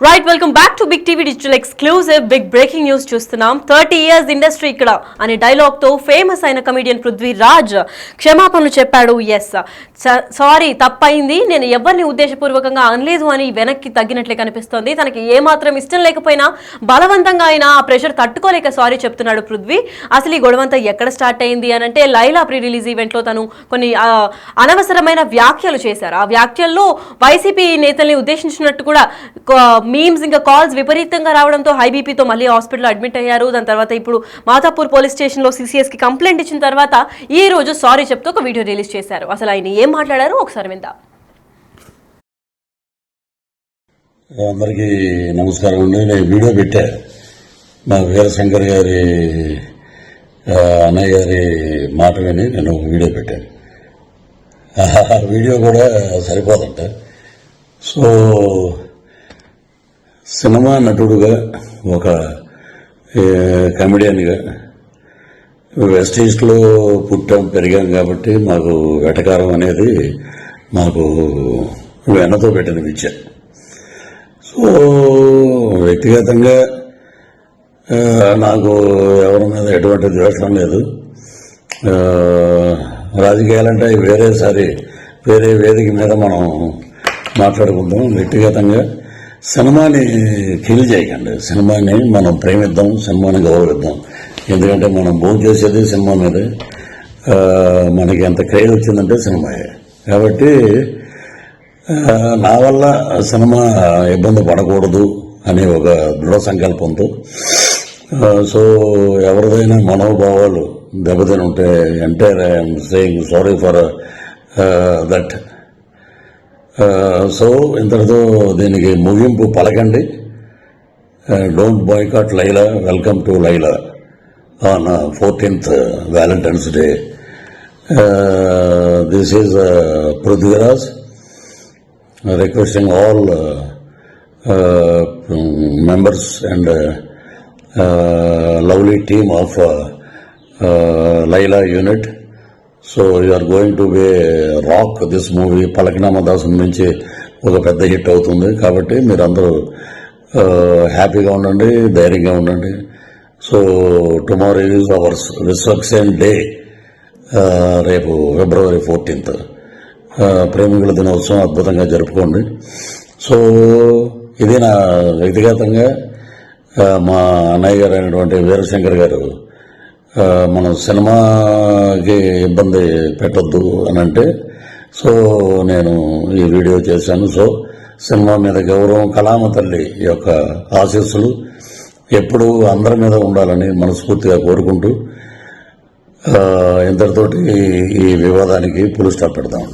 Right welcome back to big TV digital exclusive big breaking news చూస్తున్నాం. 30 years industry ఇక్కడ అనే dialogue తో famous అయిన కమెడియన్ పృథ్వీరాజ్ క్షమాపణలు చెప్పాడు. ఎస్ సారీ తప్పైంది, నేను ఎవరిని ఉద్దేశపూర్వకంగా అనలేదు అని వెనక్కి తగ్గినట్లే కనిపిస్తోంది. తనకి ఏమాత్రం ఇష్టం లేకపోయినా బలవంతంగా అయినా ఆ ప్రెషర్ తట్టుకోలేక సారీ చెప్తున్నాడు పృథ్వీ. అసలు ఈ గొడవంతా ఎక్కడ స్టార్ట్ అయింది అని అంటే లైలా ప్రీ రిలీజ్ ఈవెంట్ లో తను కొన్ని అనవసరమైన వ్యాఖ్యలు చేశారు. ఆ వ్యాఖ్యల్లో వైసీపీ నేతల్ని ఉద్దేశించినట్టు కూడా మీమ్స్ ఇంకా కాల్స్ విపరీతంగా రావడంతో హై బీపీతో మళ్ళీ హాస్పిటల్ అడ్మిట్ అయ్యారు. దాని తర్వాత ఇప్పుడు మాతాపూర్ పోలీస్ స్టేషన్లో సిసిఎస్కి కంప్లైంట్ ఇచ్చిన తర్వాత ఈ రోజు సారీ చెప్తూ ఒక వీడియో రిలీజ్ చేశారు. అసలు ఆయన ఏం మాట్లాడారు ఒకసారి విందాం. అందరికీ నమస్కారం అండి. నేను వీడియో పెట్టా, మా వీరశంకర్ గారి అన్నయ్య గారి మాట విని నేను వీడియో పెట్టాను. ఆ వీడియో కూడా సరిపోదంట. సో సినిమా నటుడుగా, ఒక కమెడియన్గా వెస్ట్ ఈస్ట్లో పుట్టాం పెరిగాం కాబట్టి మాకు వెటకారం అనేది మాకు వెన్నతో పెట్టిన విద్య. సో వ్యక్తిగతంగా నాకు ఎవరి మీద ఎటువంటి ద్వేషం లేదు. రాజకీయాలంటే వేరే వేదిక మీద మనం మాట్లాడుకుందాం. వ్యక్తిగతంగా సినిమాని కిల్ చేయకండి. సినిమాని మనం ప్రేమిద్దాం, సినిమాని గౌరవిద్దాం. ఎందుకంటే మనం భోజనం చేసేది సినిమా మీదే. మనకి ఎంత క్రేజ్ వచ్చిందంటే సినిమాయే. కాబట్టి నా వల్ల సినిమా ఇబ్బంది పడకూడదు అనే ఒక దృఢ సంకల్పంతో, సో ఎవరిదైనా మనోభావాలు దెబ్బతిని ఉంటే అంటే I'm saying sorry for that. So ఇంతటితో దీనికి ముగింపు పలకండి. Don't boycott Laila, welcome to Laila on 14th Valentine's Day. This is Prithviraj requesting all members and lovely team of Laila unit. So you're going to be rock this movie. Falaknuma Das నుంచి ఒక పెద్ద hit అవుతుంది. కాబట్టి మీరందరూ హ్యాపీగా ఉండండి, ధైర్యంగా ఉండండి. So tomorrow is ours Vishwaksen day. రేపు February 14th ప్రేమికుల దినోత్సవం అద్భుతంగా జరుపుకోండి. సో ఇది నా వ్యక్తిగతంగా మా అన్నయ్య గారు అయినటువంటి వీరశంకర్ గారు మనం సినిమాకి ఇబ్బంది పెట్టొద్దు అని అంటే, సో నేను ఈ వీడియో చేశాను. సో సినిమా మీద గౌరవం, కళామ తల్లి యొక్క ఆశీస్సులు ఎప్పుడూ అందరి మీద ఉండాలని మనస్ఫూర్తిగా కోరుకుంటూ ఇంతటితోటి ఈ వివాదానికి ఫుల్ స్టాప్ పెడతాం.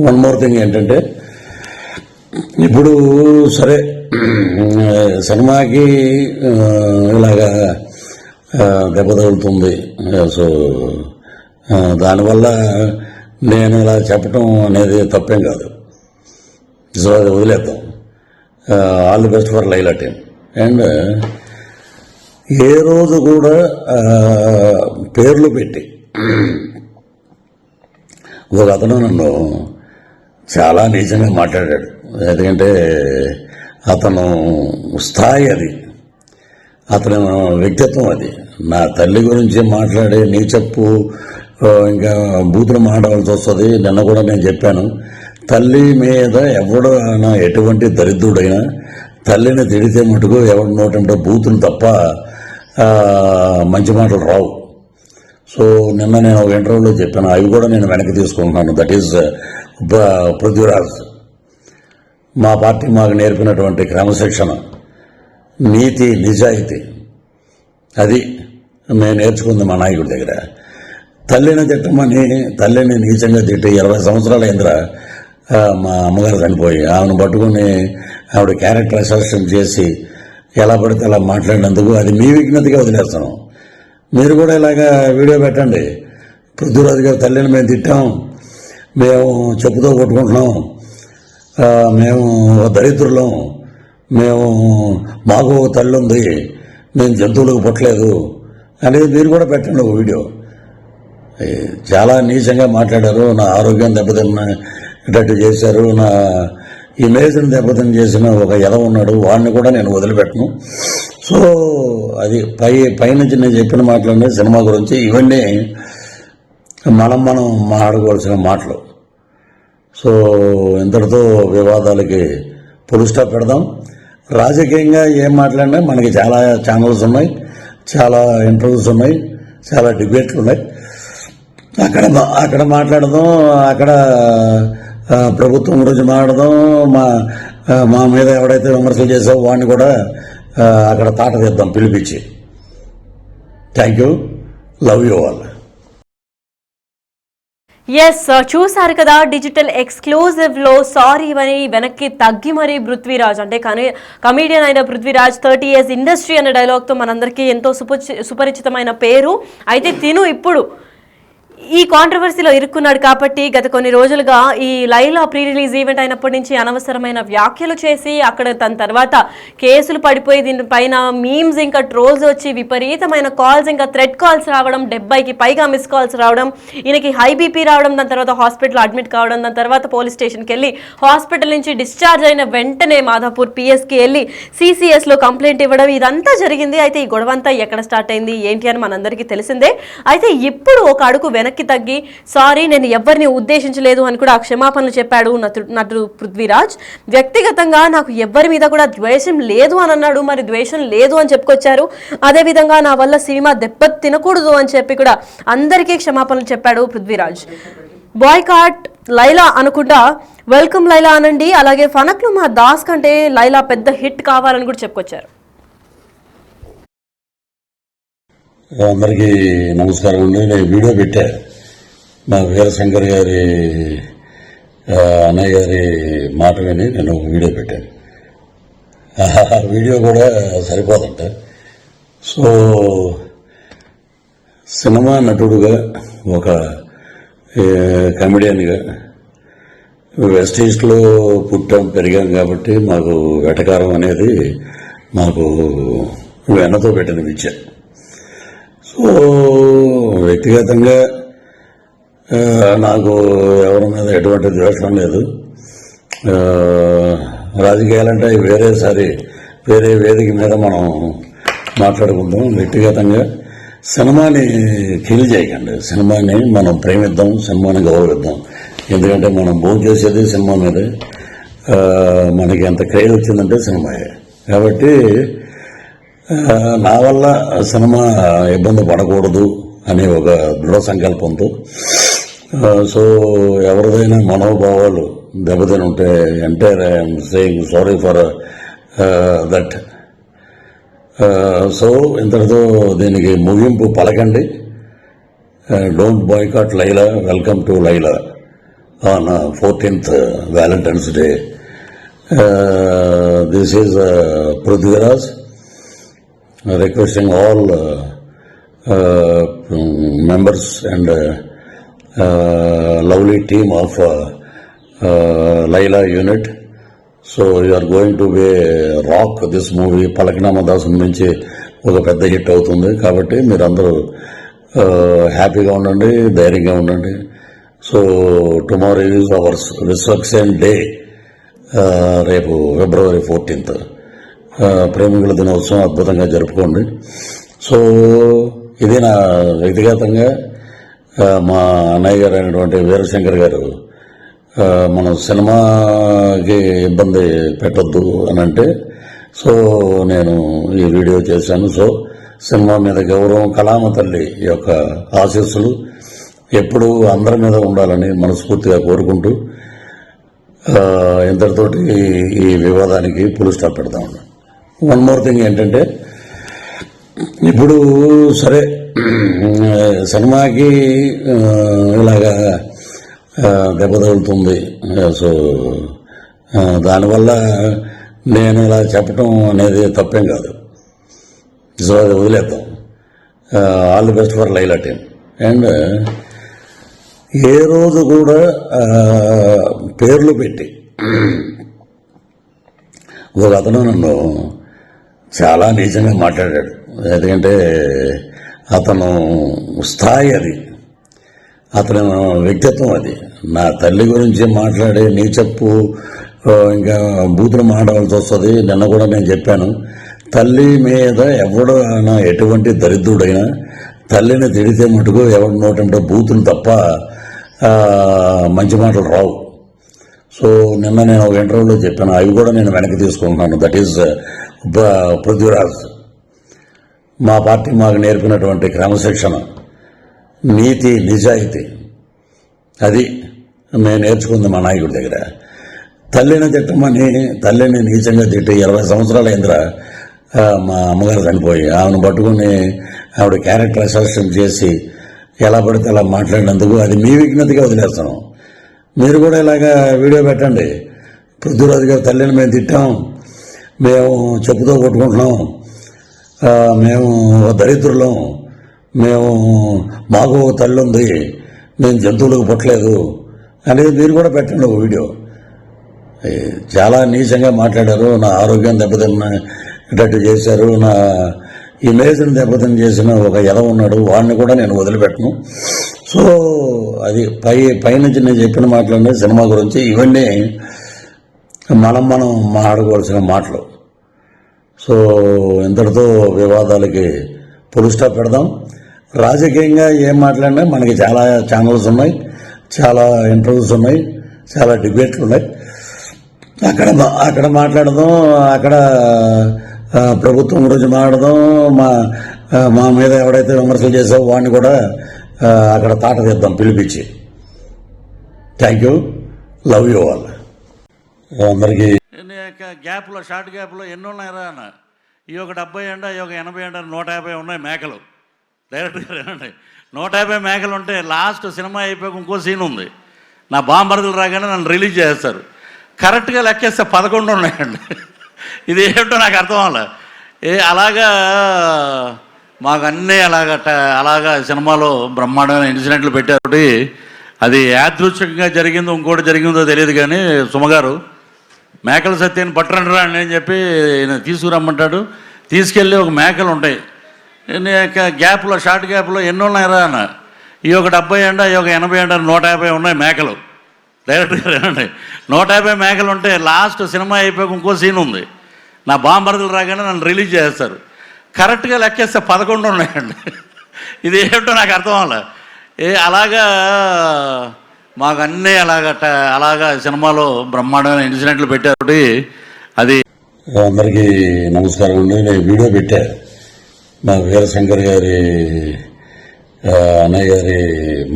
వన్ మోర్ థింగ్ ఏంటంటే, ఇప్పుడు సరే సినిమాకి ఇలాగా దెబ్బ తగులుతుంది. సో దానివల్ల నేను ఇలా చెప్పటం అనేది తప్పేం కాదు. సో అది వదిలేద్దాం. All the best for Laila team. And ఏ రోజు కూడా పేర్లు పెట్టి ఒక అతను నన్ను చాలా నీచంగా మాట్లాడాడు. ఎందుకంటే అతను స్థాయి అది, అతని వ్యక్తిత్వం అది. నా తల్లి గురించి మాట్లాడే నీ చెప్పు ఇంకా బూతులు మాట్లాడాల్సి వస్తుంది. నిన్న కూడా నేను చెప్పాను, తల్లి మీద ఎవడైనా ఎటువంటి దరిద్రుడైనా తల్లిని తిడితే మటుకు ఎవరి నోటంటే బూతులు తప్ప మంచి మాటలు రావు. సో నిన్న నేను ఒక ఇంటర్వ్యూలో చెప్పాను, అవి కూడా నేను వెనక్కి తీసుకుంటున్నాను. That is Prithviraj. మా పార్టీ మాకు నేర్పినటువంటి క్రమశిక్షణ, నీతి, నిజాయితీ, అది మేము నేర్చుకుంది మా నాయకుడి దగ్గర. తల్లిని తిట్టమని, తల్లిని నీచంగా తిట్టి 20 సంవత్సరాలు అయిందిరా మా అమ్మగారు చనిపోయి. ఆమెను పట్టుకుని ఆవిడ క్యారెక్టర్ అసెసినేషన్ చేసి ఎలా పడితే అలా మాట్లాడినందుకు అది మీ విజ్ఞతగా వదిలేస్తాను. మీరు కూడా ఇలాగా వీడియో పెట్టండి. పృథ్వీరాజు గారు తల్లిని మేము తిట్టాం, మేము చెప్పుతో కొట్టుకుంటున్నాం, మేము దరిద్రులం, మాకు తల్లి ఉంది, మేము జంతువులకు పుట్టలేదు అనేది మీరు కూడా పెట్టండి ఒక వీడియో. చాలా నీచంగా మాట్లాడారు, నా ఆరోగ్యం దెబ్బతిన్నట్టు చేశారు, నా ఇమేజ్ని దెబ్బతిని చేసిన ఒక ఎదవ ఉన్నాడు, వాడిని కూడా నేను వదిలిపెట్టను. సో అది పైనుంచి నేను చెప్పిన మాటలన్నీ సినిమా గురించి, ఇవన్నీ మనం మాట్లాడుకోవాల్సిన మాటలు. సో ఇంతటితో వివాదాలకి ఫుల్ స్టాప్ పెడదాం. రాజకీయంగా ఏం మాట్లాడినా మనకి చాలా ఛానల్స్ ఉన్నాయి, చాలా ఇంటర్వ్యూస్ ఉన్నాయి, చాలా డిబేట్లు ఉన్నాయి. అక్కడ మాట్లాడదాం, అక్కడ ప్రభుత్వం గురించి మాట్లాడదాం, మా మీద ఎవడైతే విమర్శలు చేసావో వాడిని కూడా అక్కడ తాట తీద్దాం పిలిపించి. Thank you, love you all. Yes, చూసారు కదా, డిజిటల్ ఎక్స్క్లూజివ్ లో సారీ అని వెనక్కి తగ్గి మరి పృథ్వీరాజ్, అంటే కమీడియన్ అయిన పృథ్వీరాజ్ 30 years ఇండస్ట్రీ అనే డైలాగ్తో మనందరికీ ఎంతో సుపరిచితమైన పేరు. అయితే తిను ఇప్పుడు ఈ కాంట్రవర్సీలో ఇరుక్కున్నాడు కాబట్టి గత కొన్ని రోజులుగా ఈ లైలా ప్రీ రిలీజ్ ఈవెంట్ అయినప్పటి నుంచి అనవసరమైన వ్యాఖ్యలు చేసి అక్కడ తన తర్వాత కేసులు పడిపోయి దీనిపైన మీమ్స్ ఇంకా ట్రోల్స్ వచ్చి విపరీతమైన కాల్స్, ఇంకా థ్రెడ్ కాల్స్ రావడం, 70కి పైగా మిస్ కాల్స్ రావడం, ఈయనకి హై బీపీ రావడం, దాని తర్వాత హాస్పిటల్ అడ్మిట్ కావడం, దాని తర్వాత పోలీస్ స్టేషన్కి వెళ్ళి హాస్పిటల్ నుంచి డిశ్చార్జ్ అయిన వెంటనే మాధాపూర్ పిఎస్కి వెళ్ళి సిసిఎస్లో కంప్లైంట్ ఇవ్వడం, ఇదంతా జరిగింది. అయితే ఈ గొడవ అంతా ఎక్కడ స్టార్ట్ అయింది ఏంటి అని మనందరికీ తెలిసిందే. అయితే ఇప్పుడు ఒక అడుగు వెనక్కి తగ్గి సారీ నేను ఎవరిని ఉద్దేశించలేదు అని కూడా క్షమాపణలు చెప్పాడు నటుడు పృథ్వీరాజ్. వ్యక్తిగతంగా నాకు ఎవరి మీద కూడా ద్వేషం లేదు అని అన్నాడు. మరి ద్వేషం లేదు అని చెప్పుకొచ్చారు. అదేవిధంగా నా వల్ల సినిమా దెబ్బ తినకూడదు అని చెప్పి కూడా అందరికీ క్షమాపణలు చెప్పాడు పృథ్వీరాజ్. బాయ్కాట్ లైలా అనుకుంటా వెల్కమ్ లైలా అనండి, అలాగే ఫనక్లు మా దాస్ కంటే లైలా పెద్ద హిట్ కావాలని కూడా చెప్పుకొచ్చారు. అందరికీ నమస్కారం అండి. నేను వీడియో పెట్టా, మా వీరశంకర్ గారి అన్నయ్య గారి మాట విని నేను వీడియో పెట్టాను. ఆ వీడియో కూడా సరిపోదంట. సో సినిమా నటుడుగా, ఒక కమెడియన్గా వెస్ట్ ఈస్ట్లో పుట్టాం పెరిగాం కాబట్టి మాకు వెటకారం అనేది మాకు వెన్నతో పెట్టిన విద్య. సో వ్యక్తిగతంగా నాకు ఎవరి మీద ఎటువంటి ద్వేషం లేదు. రాజకీయాలంటే వేరే వేదిక మీద మనం మాట్లాడుకుందాం. వ్యక్తిగతంగా సినిమాని కిల్ చేయకండి, సినిమాని మనం ప్రేమిద్దాం, సినిమాని గౌరవిద్దాం. ఎందుకంటే మనం భోజనం చేసేది సినిమా మీదే, మనకి ఎంత క్రేజ్ వచ్చిందంటే సినిమాయే. కాబట్టి నా వల్ల సినిమా ఇబ్బంది పడకూడదు అనే ఒక దృఢ సంకల్పంతో, సో ఎవరిదైనా మనోభావాలు దెబ్బతిని ఉంటే entire I'm saying sorry for that. So ఇంతటితో దీనికి ముగింపు పలకండి. Don't boycott Laila, welcome to Laila on 14th Valentine's Day. This is Prithviraj requesting all members and lovely team of Laila unit. So you are going to be rock this movie. పలకనామా Das నుంచి ఒక పెద్ద hit అవుతుంది కాబట్టి మీరందరూ హ్యాపీగా ఉండండి, ధైర్యంగా ఉండండి. So tomorrow is ours Vishwaksen day, రేపు February 14th ప్రేమికుల దినోత్సవం అద్భుతంగా జరుపుకోండి. సో ఇది నా వ్యక్తిగతంగా మా అన్నయ్య గారు అయినటువంటి వీరశంకర్ గారు మనం సినిమాకి ఇబ్బంది పెట్టొద్దు అని అంటే, సో నేను ఈ వీడియో చేశాను. సో సినిమా మీద గౌరవం, కళామ తల్లి యొక్క ఆశీస్సులు ఎప్పుడూ అందరి మీద ఉండాలని మనస్ఫూర్తిగా కోరుకుంటూ ఇంతటితోటి ఈ వివాదానికి ఫుల్ స్టాప్ పెడతాం. వన్ మోర్ థింగ్ ఏంటంటే, ఇప్పుడు సరే సినిమాకి ఇలాగా దెబ్బ తగులుతుంది, సో దానివల్ల నేను ఇలా చెప్పడం అనేది తప్పేం కాదు. సో అది వదిలేద్దాం. All the best for Laila team. And ఏ రోజు కూడా పేర్లు పెట్టి ఒక అతను నన్ను చాలా నీచంగా మాట్లాడాడు. ఎందుకంటే అతను స్థాయి అది, అతను వ్యక్తిత్వం అది. నా తల్లి గురించి మాట్లాడే నీచప్పు ఇంకా బూతులు మాట్లాడాల్సి వస్తుంది. నిన్న కూడా నేను చెప్పాను, తల్లి మీద ఎవడైనా ఎటువంటి దరిద్రుడైనా తల్లిని తిడితే మటుకు ఎవరి నోటంటే బూతులు తప్ప మంచి మాటలు రావు. సో నిన్న నేను ఒక ఇంటర్వ్యూలో చెప్పాను, అవి కూడా నేను వెనక్కి తీసుకుంటున్నాను. That is Prithviraj. మా పార్టీ మాకు నేర్పినటువంటి క్రమశిక్షణ, నీతి, నిజాయితీ, అది నేను నేర్చుకుంది మా నాయకుడి దగ్గర. తల్లిని తిట్టమని, తల్లిని నీచంగా తిట్టి 20 సంవత్సరాలు అయిందిరా మా అమ్మగారు చనిపోయి. ఆమెను పట్టుకుని ఆవిడ క్యారెక్టర్ అసెసినేట్ చేసి ఎలా పడితే అలా మాట్లాడినందుకు అది మీ విజ్ఞతగా వదిలేస్తాను. మీరు కూడా ఇలాగా వీడియో పెట్టండి. పృథ్వీరాజు గారు తల్లిని మేము తిట్టాం, మేము చెప్పుతో కొట్టుకుంటున్నాం, మేము దరిద్రులం, మాకు ఒక తల్లి ఉంది, మేము జంతువులకు పుట్టలేదు అనేది మీరు కూడా పెట్టండి ఒక వీడియో. చాలా నీచంగా మాట్లాడారు, నా ఆరోగ్యం దెబ్బతిన్నట్టు చేశారు, నా ఇమేజ్ని దెబ్బతిని చేసిన ఒక ఎదవ ఉన్నాడు, వాడిని కూడా నేను వదిలిపెట్టను. సో అది పైనుంచి నేను చెప్పిన మాటలన్నీ సినిమా గురించి. ఇవన్నీ మనం మాట్లాడుకోవాల్సిన మాటలు. సో ఇంతటితో వివాదాలకి ఫుల్ స్టాప్ పెడదాం. రాజకీయంగా ఏం మాట్లాడినా మనకి చాలా ఛానల్స్ ఉన్నాయి, చాలా ఇంటర్వ్యూస్ ఉన్నాయి, చాలా డిబేట్లు ఉన్నాయి. అక్కడ మాట్లాడదాం, అక్కడ ప్రభుత్వం గురించి మాట్లాడదాం, మా మీద ఎవడైతే విమర్శలు చేసావో వాడిని కూడా అక్కడ తాట తీద్దాం పిలిపించి. Thank you, love you all. అందరికీ గ్యాప్లో, షార్ట్ గ్యాప్లో ఎన్ని ఉన్నాయరా అన్న, ఈ ఒక 70 అంట, ఈ ఒక 80 అంట, 150 ఉన్నాయి మేకలు. డైరెక్ట్గా రండి, 150 మేకలు ఉంటే లాస్ట్ సినిమా అయిపోయాక ఇంకో సీన్ ఉంది. నా బాంబర్దులు రాగానే నన్ను రిలీజ్ చేస్తారు. కరెక్ట్గా లెక్కేస్తే 11 ఉన్నాయండి. ఇది ఏమిటో నాకు అర్థం అవ్వాలి. అలాగా మాకు అన్నీ అలాగా సినిమాలో బ్రహ్మాండమైన ఇన్సిడెంట్లు పెట్టారు. అది యాదృచ్ఛికంగా జరిగిందో ఇంకోటి జరిగిందో తెలియదు, కానీ సుమగారు మేకల సత్యాన్ని పట్టరండి రా అని చెప్పి తీసుకురమ్మంటాడు. తీసుకెళ్ళి ఒక మేకలు ఉంటాయి గ్యాప్లో, షార్ట్ గ్యాప్లో ఎన్ని ఉన్నాయరా అన్న, ఈ ఒక 70 అంట, ఈ ఒక 80 అంట, 150 ఉన్నాయి మేకలు. డైరెక్ట్గా రండి, 150 మేకలు ఉంటే లాస్ట్ సినిమా అయిపోయాక ఇంకో సీన్ ఉంది. నా బాంబర్దులు రాగానే నన్ను రిలీజ్ చేస్తారు. కరెక్ట్గా లెక్కేస్తే 11 ఉన్నాయండి. ఇది ఏమిటో నాకు అర్థం అవ్వాలి. అలాగా మాకు అన్నీ అలాగా సినిమాలో బ్రహ్మాండమైన ఇన్సిడెంట్లు పెట్టారు. అది అందరికీ నమస్కారం అండి. నేను వీడియో పెట్టా, మా వీరశంకర్ గారి అన్నయ్య గారి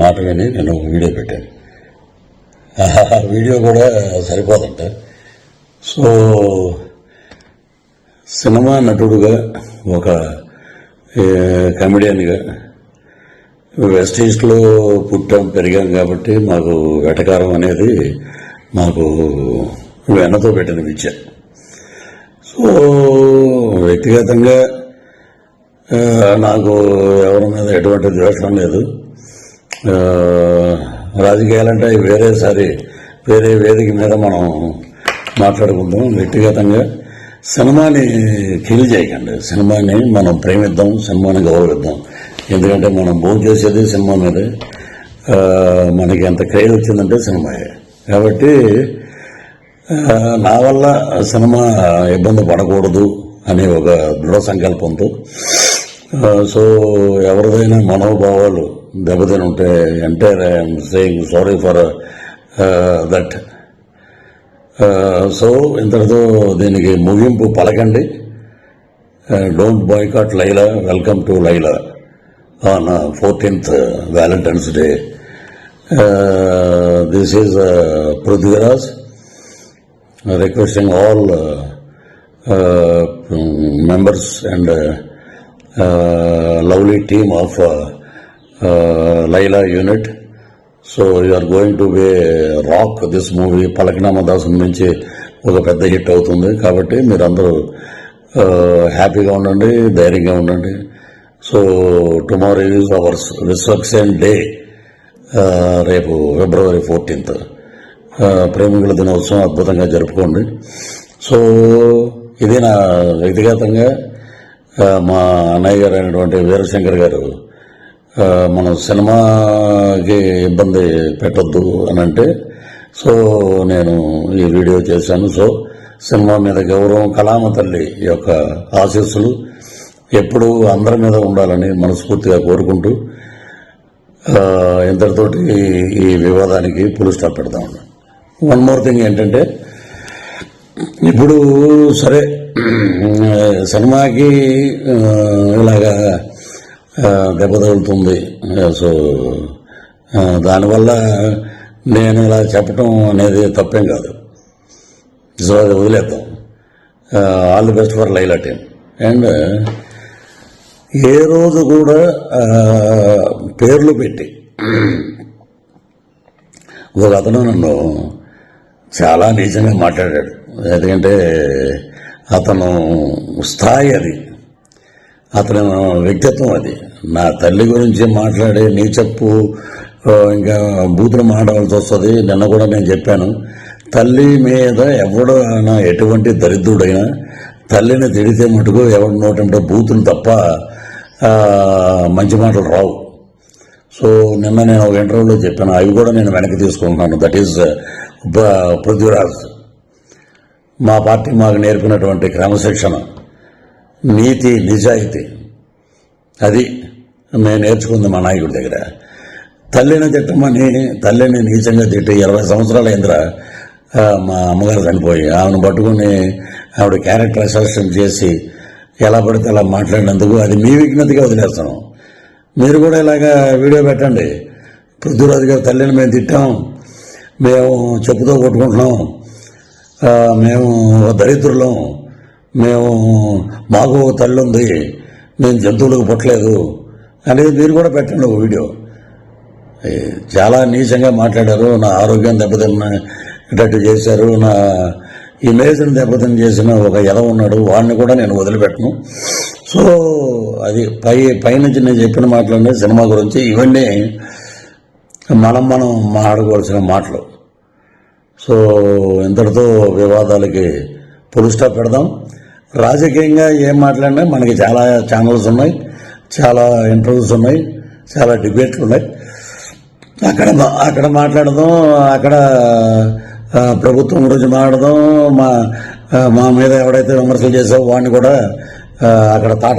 మాట విని నేను వీడియో పెట్టాను. ఆ వీడియో కూడా సరిపోదంట. సో సినిమా నటుడుగా, ఒక కమెడియన్గా వెస్ట్ ఈస్ట్లో పుట్టాం పెరిగాం కాబట్టి మాకు వెటకారం అనేది మాకు వెన్నతో పెట్టిన విద్య. సో వ్యక్తిగతంగా నాకు ఎవరి మీద ఎటువంటి ద్వేషం లేదు. రాజకీయాలంటే వేరే వేదిక మీద మనం మాట్లాడుకుందాం. వ్యక్తిగతంగా సినిమాని కిల్ చేయకండి, సినిమాని మనం ప్రేమిద్దాం, సినిమాని గౌరవిద్దాం. ఎందుకంటే మనం భోజనం చేసేది సినిమా మీదే, మనకి ఎంత క్రేజ్ వచ్చిందంటే సినిమాయే. కాబట్టి నా వల్ల సినిమా ఇబ్బంది పడకూడదు అనే ఒక దృఢ సంకల్పంతో, సో ఎవరిదైనా మనోభావాలు దెబ్బతిని ఉంటే అంటే I'm saying sorry for that. So ఇంతటితో దీనికి ముగింపు పలకండి. Don't boycott Laila, welcome to Laila on 14th Valentine's Day. This is Prithviraj requesting all members and lovely team of Laila unit. So you are going to be rock this movie. Palaknama Dasam నుంచి ఒక పెద్ద hit అవుతుంది కాబట్టి మీరందరూ హ్యాపీగా ఉండండి, ధైర్యంగా ఉండండి. So tomorrow is ours Vishwaksen day, రేపు February 14th ప్రేమికుల దినోత్సవం అద్భుతంగా జరుపుకోండి. సో ఇది నా వ్యక్తిగతంగా మా అన్నయ్య గారు అయినటువంటి వీరశంకర్ గారు మనం సినిమాకి ఇబ్బంది పెట్టొద్దు అని అంటే, సో నేను ఈ వీడియో చేశాను. సో సినిమా మీద గౌరవం, కళామ తల్లి యొక్క ఆశీస్సులు ఎప్పుడూ అందరి మీద ఉండాలని మనస్ఫూర్తిగా కోరుకుంటూ ఇంతటితోటి ఈ వివాదానికి ఫుల్ స్టాప్ పెడతాం. వన్ మోర్ థింగ్ ఏంటంటే, ఇప్పుడు సరే సినిమాకి ఇలాగా దెబ్బ తగులుతుంది. సో దానివల్ల నేను ఇలా చెప్పటం అనేది తప్పేం కాదు. సో అది వదిలేద్దాం. All the best for Laila team. And ఏ రోజు కూడా పేర్లు పెట్టి ఒక అతను నన్ను చాలా నీచంగా మాట్లాడాడు. ఎందుకంటే అతను స్థాయి అది, అతని వ్యక్తిత్వం అది. నా తల్లి గురించి మాట్లాడే నీ చెప్పు ఇంకా బూతులు మాట్లాడాల్సి వస్తుంది. నిన్న కూడా నేను చెప్పాను, తల్లి మీద ఎవడైనా ఎటువంటి దరిద్రుడైనా తల్లిని తిడితే మటుకు ఎవరి నోటంటే బూతులు తప్ప మంచి మాటలు రావు. సో నిన్న నేను ఒక ఇంటర్వ్యూలో చెప్పాను, అవి కూడా నేను వెనక్కి తీసుకుంటున్నాను. That is Prithviraj. మా పార్టీ మాకు నేర్పినటువంటి క్రమశిక్షణ, నీతి, నిజాయితీ, అది నేను నేర్చుకుంది మా నాయకుడి దగ్గర. తల్లిని తిట్టమని, తల్లిని నీచంగా తిట్టి 20 సంవత్సరాలు అయిందిరా మా అమ్మగారు చనిపోయి. ఆమెను పట్టుకుని ఆవిడ క్యారెక్టర్ అసెసినేషన్ చేసి ఎలా పడితే అలా మాట్లాడినందుకు అది మీ విజ్ఞతగా వదిలేస్తాను. మీరు కూడా ఇలాగా వీడియో పెట్టండి. పృథ్వీరాజు గారు తల్లిని మేము తిట్టాం, మేము చెప్పుతో కొట్టుకుంటున్నాం, మేము దరిద్రులం, మాకు తల్లి ఉంది, మేము జంతువులకు పుట్టలేదు అనేది మీరు కూడా పెట్టండి ఒక వీడియో. చాలా నీచంగా మాట్లాడారు, నా ఆరోగ్యం దెబ్బతిన్నట్టు చేశారు, నా ఇమేజ్ని దెబ్బతిని చేసిన ఒక ఎదవ ఉన్నాడు, వాడిని కూడా నేను వదిలిపెట్టను. సో అది పైనుంచి నేను చెప్పిన మాటలన్నీ సినిమా గురించి. ఇవన్నీ మనం మాట్లాడుకోవాల్సిన మాటలు. సో ఇంతటితో వివాదాలకి ఫుల్ స్టాప్ పెడదాం. రాజకీయంగా ఏం మాట్లాడినా మనకి చాలా ఛానల్స్ ఉన్నాయి, చాలా ఇంటర్వ్యూస్ ఉన్నాయి, చాలా డిబేట్లు ఉన్నాయి. అక్కడ మాట్లాడదాం, అక్కడ ప్రభుత్వం గురించి మాట్లాడదాం, మా మీద ఎవడైతే విమర్శలు చేసావో వాడిని కూడా అక్కడ తాట